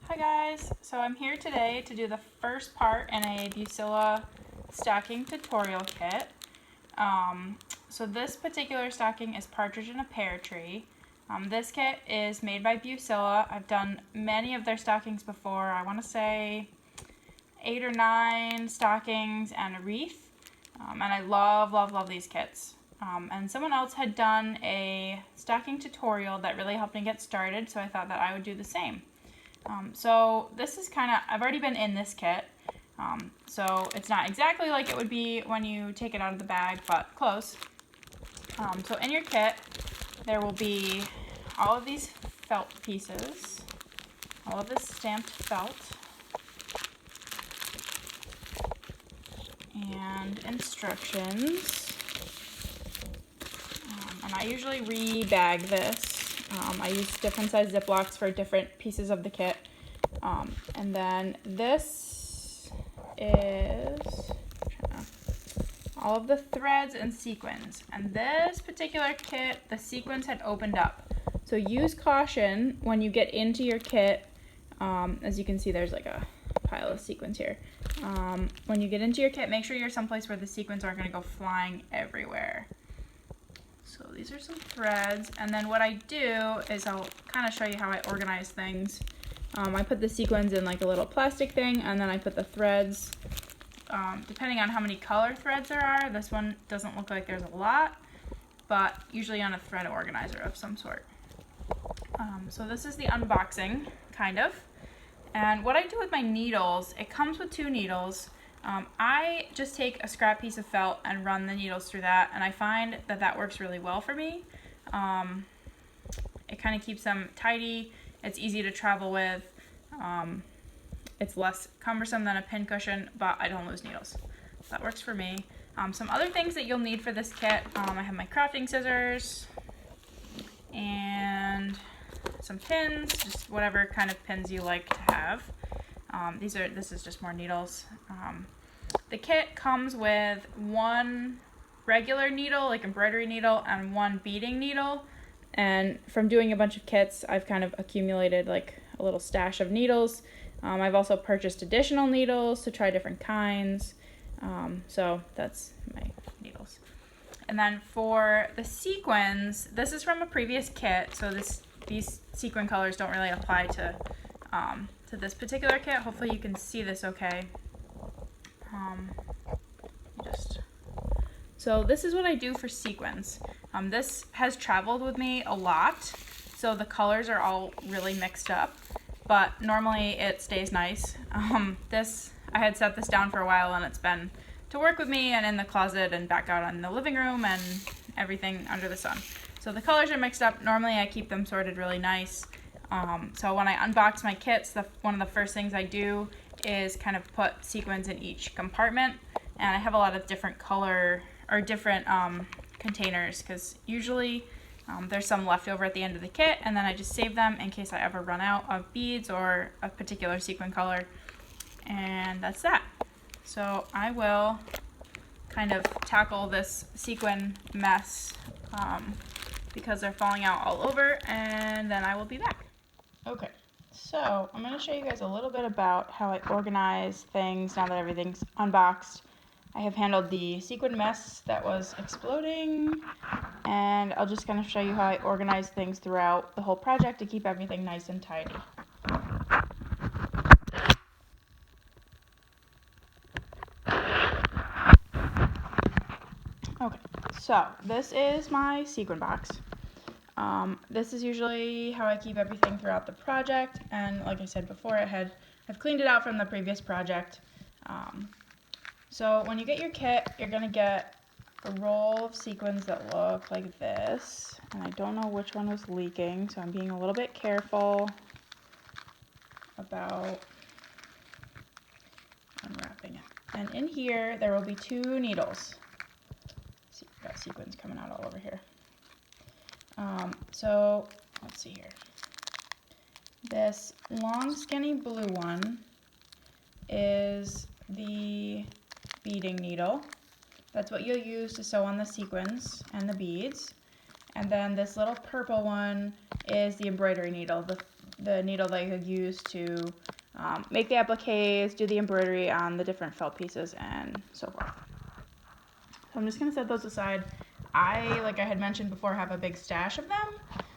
Hi guys, so I'm here today to do the first part in a Bucilla stocking tutorial kit. So this particular stocking is partridge in a pear tree. This kit is made by Bucilla. I've done many of their stockings before. I want to say 8 or 9 stockings and a wreath. And I love these kits. And someone else had done a stocking tutorial that really helped me get started, so I thought that I would do the same. So this is I've already been in this kit, so it's not exactly like it would be when you take it out of the bag, but close. So in your kit, there will be all of these felt pieces, all of this stamped felt, and instructions. And I usually re-bag this. I use different size Ziplocs for different pieces of the kit. And then this is all of the threads and sequins. And this particular kit, the sequins had opened up. So use caution when you get into your kit. As you can see, there's like a pile of sequins here. When you get into your kit, make sure you're someplace where the sequins aren't going to go flying everywhere. So these are some threads, and then what I do is I'll kind of show you how I organize things. I put the sequins in like a little plastic thing, and then I put the threads, depending on how many color threads there are. This one doesn't look like there's a lot, but usually on a thread organizer of some sort. So this is the unboxing, kind of. And what I do with my needles, it comes with 2 needles. I just take a scrap piece of felt and run the needles through that, and I find that that works really well for me. It kind of keeps them tidy, it's easy to travel with, it's less cumbersome than a pin cushion, but I don't lose needles. That works for me. Some other things that you'll need for this kit, I have my crafting scissors, and some pins, just whatever kind of pins you like to have. This is just more needles. The kit comes with 1 regular needle, like embroidery needle, and 1 beading needle. And from doing a bunch of kits, I've kind of accumulated like a little stash of needles. I've also purchased additional needles to try different kinds. So that's my needles. And then for the sequins, this is from a previous kit, so these sequin colors don't really apply to this particular kit. Hopefully you can see this okay. So this is what I do for sequins. This has traveled with me a lot, so the colors are all really mixed up, but normally it stays nice. I had set this down for a while, and it's been to work with me and in the closet and back out in the living room and everything under the sun. So the colors are mixed up. Normally I keep them sorted really nice. So when I unbox my kits, one of the first things I do is kind of put sequins in each compartment, and I have a lot of different color or different containers, because usually there's some left over at the end of the kit, and then I just save them in case I ever run out of beads or a particular sequin color, and that's that. So I will kind of tackle this sequin mess because they're falling out all over, and then I will be back. Okay, so I'm going to show you guys a little bit about how I organize things now that everything's unboxed. I have handled the sequin mess that was exploding, and I'll just kind of show you how I organize things throughout the whole project to keep everything nice and tidy. Okay, so this is my sequin box. This is usually how I keep everything throughout the project, and like I said before, I've cleaned it out from the previous project. So when you get your kit, you're going to get a roll of sequins that look like this, and I don't know which one was leaking, so I'm being a little bit careful about unwrapping it. And in here, there will be 2 needles. See, I've got sequins coming out all over here. So let's see here. This long skinny blue one is the beading needle. That's what you'll use to sew on the sequins and the beads. And then this little purple one is the embroidery needle. the needle that you could use to make the appliques, do the embroidery on the different felt pieces, and so forth. So I'm just going to set those aside. I, like I had mentioned before, have a big stash of them,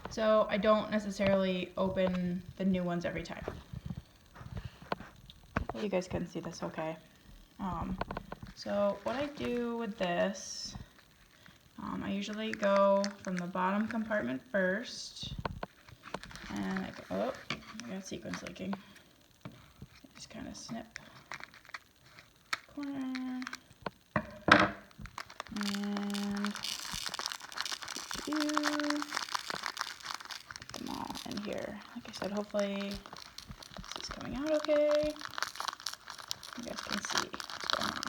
so I don't necessarily open the new ones every time. You guys can see this okay. So what I do with this, I usually go from the bottom compartment first, and I go, oh, I got sequins leaking. Just kind of snip corner, and put them all in here. Like I said, hopefully this is coming out okay. You guys can see what's going on.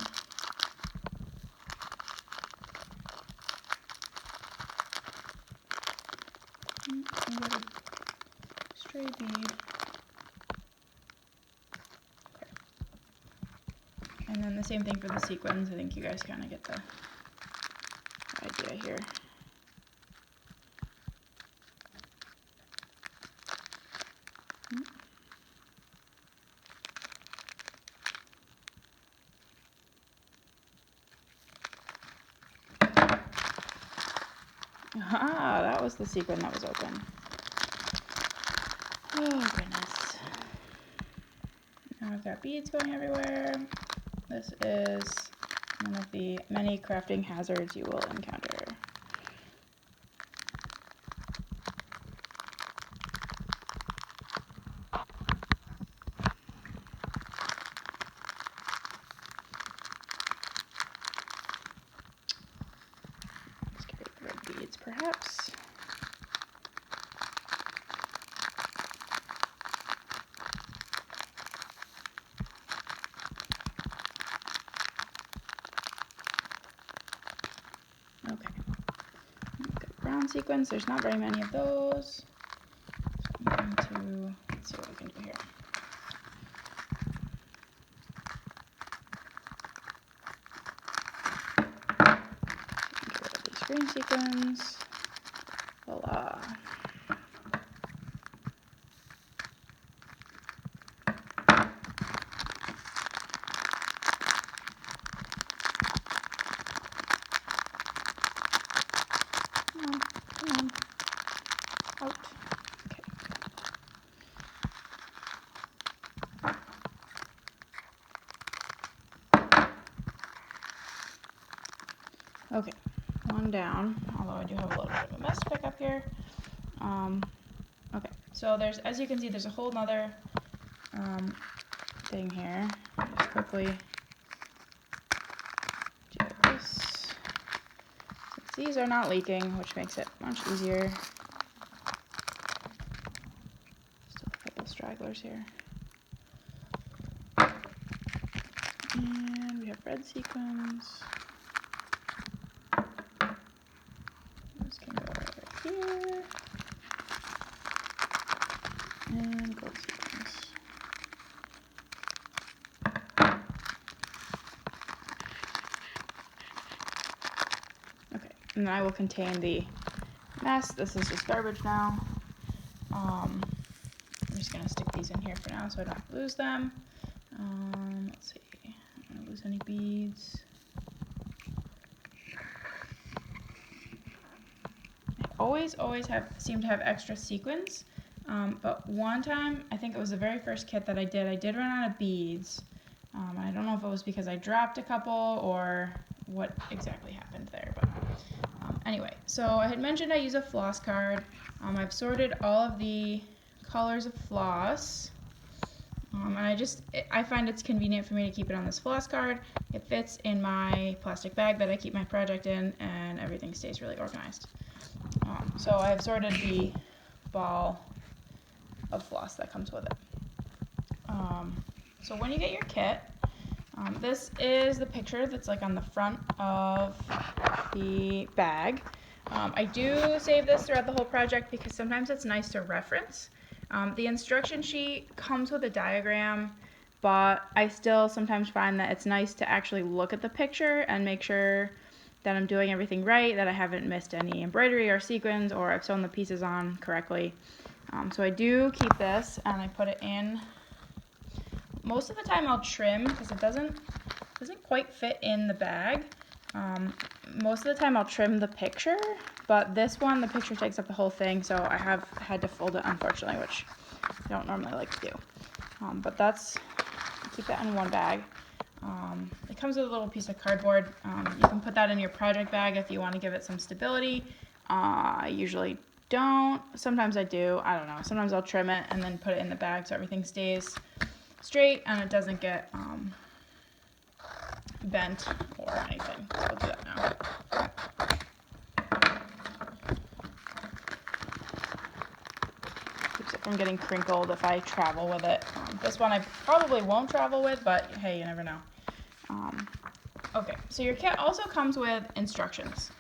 I got a stray bead. Okay. And then the same thing for the sequins. I think you guys kind of get the idea here. Ah, that was the sequin that was open. Oh, goodness. Now I've got beads going everywhere. This is one of the many crafting hazards you will encounter. Let's get rid of the red beads, perhaps. Okay. Brown sequins, there's not very many of those. So I'm going to, let's see what we can do here. Get rid of these green sequins. Voila. Come on. Out. Okay, one down, although I do have a little bit of a mess to pick up here. Okay, so there's, as you can see, there's a whole nother thing here. Just quickly do this. Since these are not leaking, which makes it much easier. Still a couple stragglers here. And we have red sequins. This can go right here. And gold sequins. Okay, and then I will contain the mess. This is just garbage now. I'm just going to stick these in here for now so I don't lose them. Let's see, I don't want to lose any beads. I always seem to have extra sequins. But one time, I think it was the very first kit that I did run out of beads. I don't know if it was because I dropped a couple or what exactly happened there, but anyway, so I had mentioned I use a floss card. I've sorted all of the colors of floss, and I find it's convenient for me to keep it on this floss card. It fits in my plastic bag that I keep my project in, and everything stays really organized. So I have sorted the ball of floss that comes with it. So when you get your kit, this is the picture that's like on the front of the bag. I do save this throughout the whole project because sometimes it's nice to reference. The instruction sheet comes with a diagram, but I still sometimes find that it's nice to actually look at the picture and make sure that I'm doing everything right, that I haven't missed any embroidery or sequins, or I've sewn the pieces on correctly. So I do keep this and I put it in. Most of the time I'll trim because it doesn't quite fit in the bag. Most of the time I'll trim the picture, but this one, the picture takes up the whole thing, so I have had to fold it, unfortunately, which I don't normally like to do. But keep that in one bag. It comes with a little piece of cardboard. You can put that in your project bag if you want to give it some stability. I usually don't. Sometimes I do. I don't know. Sometimes I'll trim it and then put it in the bag so everything stays straight and it doesn't get bent or anything. So I'll do that now. Keeps it from getting crinkled if I travel with it. This one I probably won't travel with, but hey, you never know. Okay, so your kit also comes with instructions.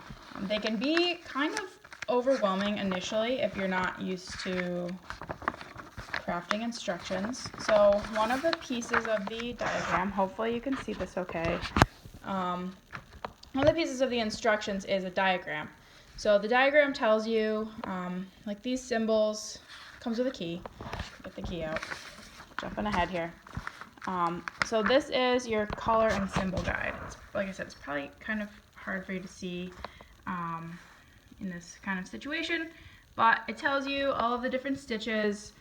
They can be kind of overwhelming initially if you're not used to crafting instructions. So one of the pieces of the diagram, hopefully you can see this okay. One of the pieces of the instructions is a diagram. So the diagram tells you, like these symbols, comes with a key. Get the key out. Jumping ahead here. So this is your color and symbol guide. Like I said, it's probably kind of hard for you to see in this kind of situation, but it tells you all of the different stitches.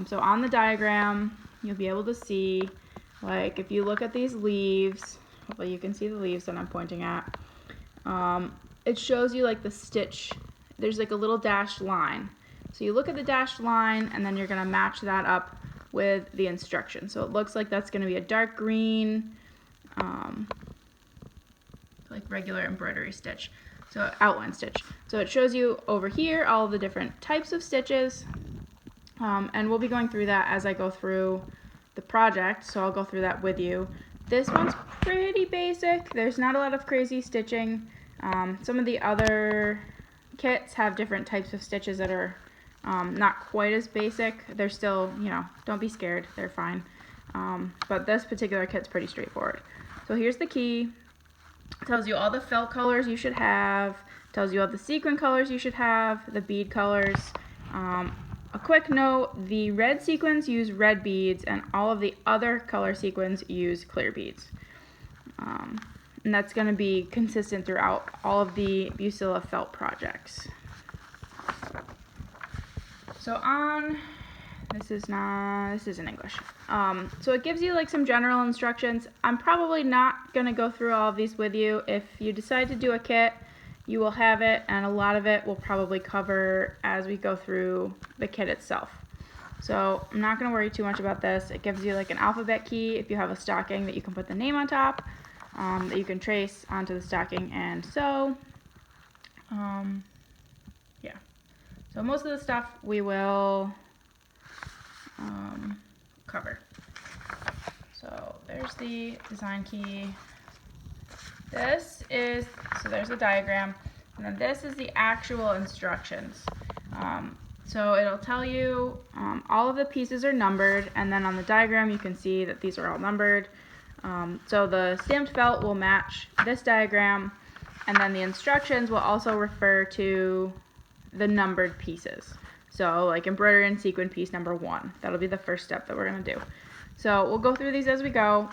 So on the diagram, you'll be able to see, like if you look at these leaves, hopefully you can see the leaves that I'm pointing at. It shows you like the stitch. There's like a little dashed line. So you look at the dashed line and then you're gonna match that up with the instructions. So it looks like that's gonna be a dark green, like regular embroidery stitch. So outline stitch. So it shows you over here all of the different types of stitches. And we'll be going through that as I go through the project. So I'll go through that with you. This one's pretty basic. There's not a lot of crazy stitching. Some of the other kits have different types of stitches that are not quite as basic. They're still, you know, don't be scared. They're fine. But this particular kit's pretty straightforward. So here's the key. It tells you all the felt colors you should have. It tells you all the sequin colors you should have, the bead colors. A quick note, the red sequins use red beads and all of the other color sequins use clear beads. And that's going to be consistent throughout all of the Bucilla felt projects. So this is in English. So it gives you like some general instructions. I'm probably not going to go through all of these with you. If you decide to do a kit, you will have it, and a lot of it we'll probably cover as we go through the kit itself. So I'm not going to worry too much about this. It gives you like an alphabet key if you have a stocking that you can put the name on top, that you can trace onto the stocking and sew. Yeah. So most of the stuff we will cover. So there's the design key. So there's the diagram, and then this is the actual instructions. So it'll tell you all of the pieces are numbered, and then on the diagram you can see that these are all numbered. So the stamped felt will match this diagram, and then the instructions will also refer to the numbered pieces. So like embroidery and sequin piece number 1. That'll be the first step that we're going to do. So we'll go through these as we go.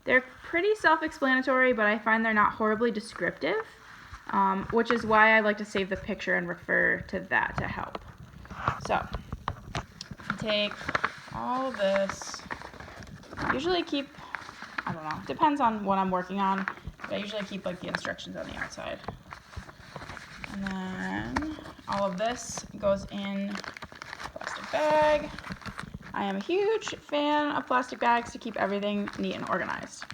They're pretty self-explanatory, but I find they're not horribly descriptive, which is why I like to save the picture and refer to that to help. So take all of this. I usually keep, I don't know, depends on what I'm working on, but I usually keep like the instructions on the outside. And then all of this goes in a plastic bag. I am a huge fan of plastic bags to keep everything neat and organized.